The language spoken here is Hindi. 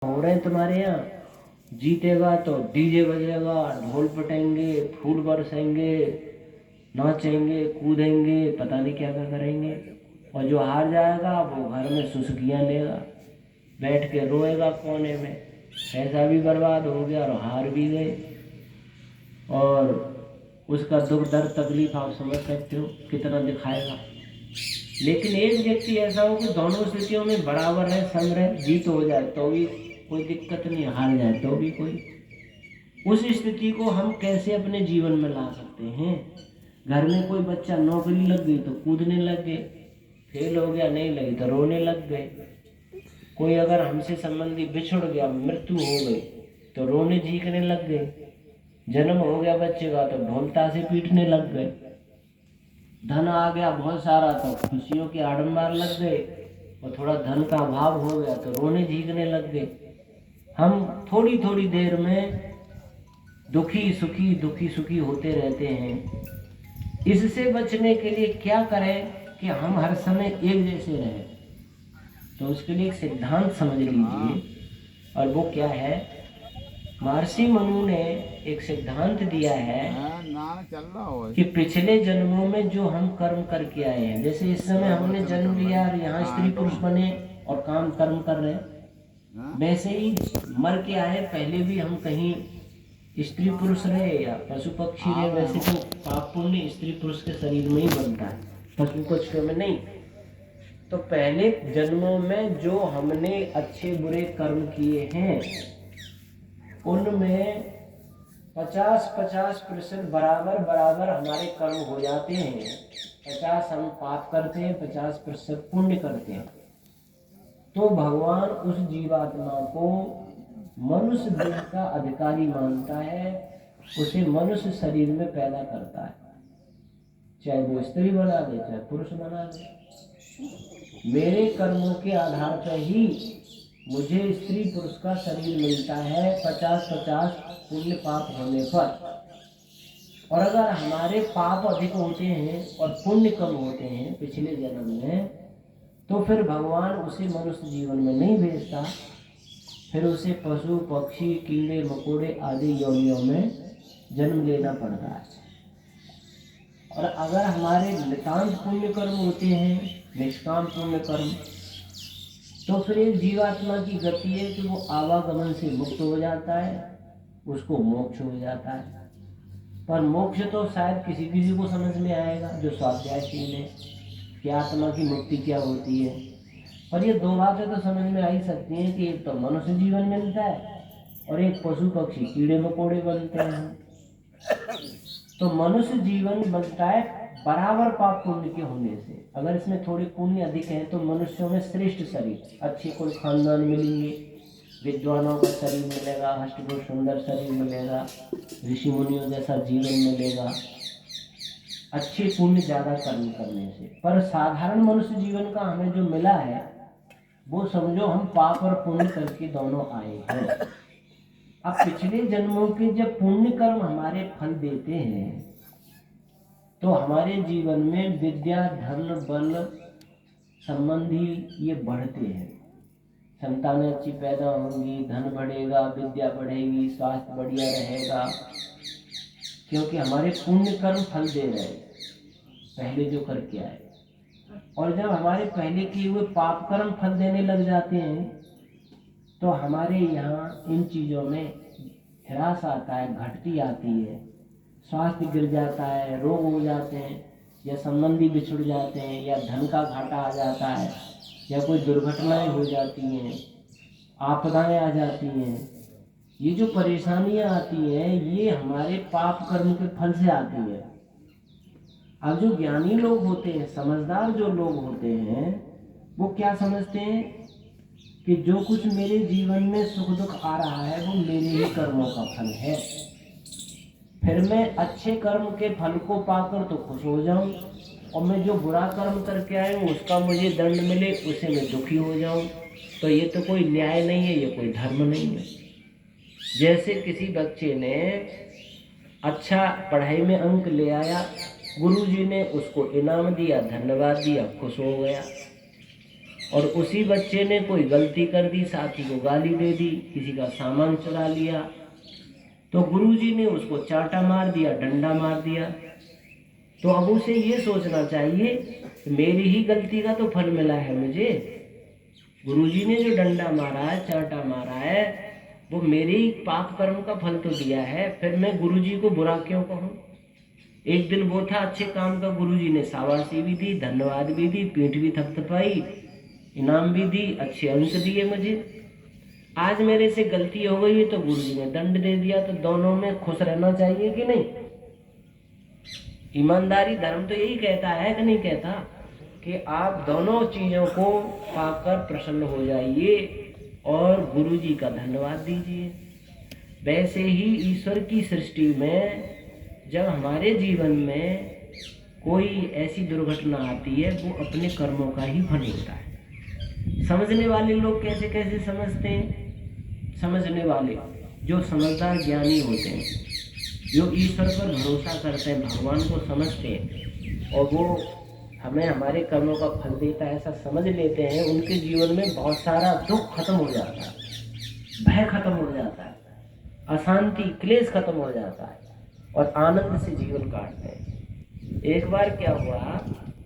हो रहे हैं तुम्हारे यहाँ, जीतेगा तो डीजे बजेगा, ढोल पटेंगे, फूल बरसेंगे, नाचेंगे, कूदेंगे, पता नहीं क्या क्या करेंगे। और जो हार जाएगा वो घर में सुसुकियाँ लेगा, बैठ के रोएगा कोने में, पैसा भी बर्बाद हो गया और हार भी गए। और उसका दुख दर्द तकलीफ आप समझ सकते हो कितना दिखाएगा। लेकिन एक व्यक्ति ऐसा हो कि दोनों स्थितियों में बराबर रहे, सम रहे, जीत हो जाए तो भी कोई दिक्कत नहीं, हार जाए तो भी कोई। उस स्थिति को हम कैसे अपने जीवन में ला सकते हैं? घर में कोई बच्चा नौकरी लग गई तो कूदने लग गए, फेल हो गया नहीं लगी तो रोने लग गए। कोई अगर हमसे संबंधी बिछुड़ गया, मृत्यु हो गई तो रोने झीकने लग गए। जन्म हो गया बच्चे का तो ढोलता से पीटने लग गए। धन आ गया बहुत सारा तो खुशियों के आडंबर लग गए, और थोड़ा धन का अभाव हो गया तो रोने झीकने लग गए। हम थोड़ी थोड़ी देर में दुखी सुखी होते रहते हैं। इससे बचने के लिए क्या करें कि हम हर समय एक जैसे रहें? तो उसके लिए एक सिद्धांत समझ लीजिए, और वो क्या है? महर्षि मनु ने एक सिद्धांत दिया है कि पिछले जन्मों में जो हम कर्म करके आए हैं, जैसे इस समय हमने जन्म लिया और यहाँ स्त्री पुरुष बने और काम कर्म कर रहे हैं, वैसे ही मर के आए पहले भी हम कहीं स्त्री पुरुष रहे या पशु पक्षी रहे। वैसे तो पाप पुण्य स्त्री पुरुष के शरीर में ही बनता है, पशु पक्षियों में नहीं। तो पहले जन्मों में जो हमने अच्छे बुरे कर्म किए हैं उनमें 50-50% बराबर बराबर हमारे कर्म हो जाते हैं। 50 हम पाप करते हैं, 50% पुण्य करते हैं। तो भगवान उस जीवात्मा को मनुष्य देह का अधिकारी मानता है, उसे मनुष्य शरीर में पैदा करता है, चाहे वो स्त्री बना दे चाहे पुरुष बना दे। मेरे कर्मों के आधार पर ही मुझे स्त्री पुरुष का शरीर मिलता है, 50-50 पुण्य पाप होने पर। और अगर हमारे पाप अधिक होते हैं और पुण्य कम होते हैं पिछले जन्म में, तो फिर भगवान उसे मनुष्य जीवन में नहीं भेजता, फिर उसे पशु पक्षी कीड़े मकोड़े आदि योनियों में जन्म लेना पड़ता है। और अगर हमारे नितांत पुण्य कर्म होते हैं, निष्काम पुण्य कर्म, तो फिर एक जीवात्मा की गति है कि वो आवागमन से मुक्त हो जाता है, उसको मोक्ष हो जाता है। पर मोक्ष तो शायद किसी किसी को समझ में आएगा जो स्वाध्यायशील है कि आत्मा की मुक्ति क्या होती है। और ये दो बातें तो समझ में आ ही सकती हैं कि एक तो मनुष्य जीवन मिलता है और एक पशु पक्षी कीड़े मकोड़े बनते हैं। तो मनुष्य जीवन बनता है बराबर पाप पुण्य के होने से। अगर इसमें थोड़ी पुण्य अधिक है तो मनुष्यों में श्रेष्ठ शरीर, अच्छे कोई खानदान मिलेंगे, विद्वानों का शरीर मिलेगा, हष्टपुष्ट सुंदर शरीर मिलेगा, ऋषि मुनियों जैसा जीवन मिलेगा, अच्छे पुण्य ज्यादा कर्म करने से। पर साधारण मनुष्य जीवन का हमें जो मिला है वो समझो हम पाप और पुण्य करके दोनों आए हैं। अब पिछले जन्मों के जब पुण्य कर्म हमारे फल देते हैं तो हमारे जीवन में विद्या धन बल संबंधी ये बढ़ते हैं। संतानें अच्छी पैदा होंगी, धन बढ़ेगा, विद्या बढ़ेगी, स्वास्थ्य बढ़िया रहेगा, क्योंकि हमारे पुण्य कर्म फल दे रहे हैं पहले जो करके आए। और जब हमारे पहले किए हुए पाप कर्म फल देने लग जाते हैं तो हमारे यहाँ इन चीज़ों में ह्रास आता है, घटती आती है, स्वास्थ्य गिर जाता है, रोग हो जाते हैं, या संबंधी बिछुड़ जाते हैं, या धन का घाटा आ जाता है, या कोई दुर्घटनाएं हो जाती हैं, आपदाएं आ जाती हैं। ये जो परेशानियां आती हैं ये हमारे पाप कर्म के फल से आती है। अब जो ज्ञानी लोग होते हैं, समझदार जो लोग होते हैं, वो क्या समझते हैं कि जो कुछ मेरे जीवन में सुख दुख आ रहा है वो मेरे ही कर्मों का फल है। फिर मैं अच्छे कर्म के फल को पाकर तो खुश हो जाऊं, और मैं जो बुरा कर्म करके आया हूँ उसका मुझे दंड मिले उसे मैं दुखी हो जाऊं। तो ये तो कोई न्याय नहीं है, ये कोई धर्म नहीं है। जैसे किसी बच्चे ने अच्छा पढ़ाई में अंक ले आया, गुरुजी ने उसको इनाम दिया, धन्यवाद दिया, खुश हो गया। और उसी बच्चे ने कोई गलती कर दी, साथी को गाली दे दी, किसी का सामान चुरा लिया, तो गुरुजी ने उसको चाटा मार दिया, डंडा मार दिया। तो अब उसे ये सोचना चाहिए कि मेरी ही गलती का तो फल मिला है मुझे। गुरुजी ने जो डंडा मारा है, चाटा मारा है, वो मेरे ही पाप कर्म का फल तो दिया है, फिर मैं गुरुजी को बुरा क्यों कहूँ। एक दिन वो था अच्छे काम का, गुरुजी ने शाबाशी भी दी, धन्यवाद भी दी, पीठ भी थपथपाई, इनाम भी दी, अच्छे अंक दिए मुझे। आज मेरे से गलती हो गई तो गुरुजी ने दंड दे दिया, तो दोनों में खुश रहना चाहिए कि नहीं। ईमानदारी धर्म तो यही कहता है कि नहीं कहता कि आप दोनों चीजों को पाकर प्रसन्न हो जाइए और गुरुजी का धन्यवाद दीजिए। वैसे ही ईश्वर की सृष्टि में जब हमारे जीवन में कोई ऐसी दुर्घटना आती है, वो अपने कर्मों का ही फल होता है। समझने वाले लोग कैसे कैसे समझते हैं। समझने वाले जो समझदार ज्ञानी होते हैं, जो ईश्वर पर भरोसा करते हैं, भगवान को समझते हैं और वो हमें हमारे कर्मों का फल देता है ऐसा समझ लेते हैं, उनके जीवन में बहुत सारा दुख खत्म हो जाता है, भय खत्म हो जाता है, अशांति क्लेश खत्म हो जाता है और आनंद से जीवन काटते हैं। एक बार क्या हुआ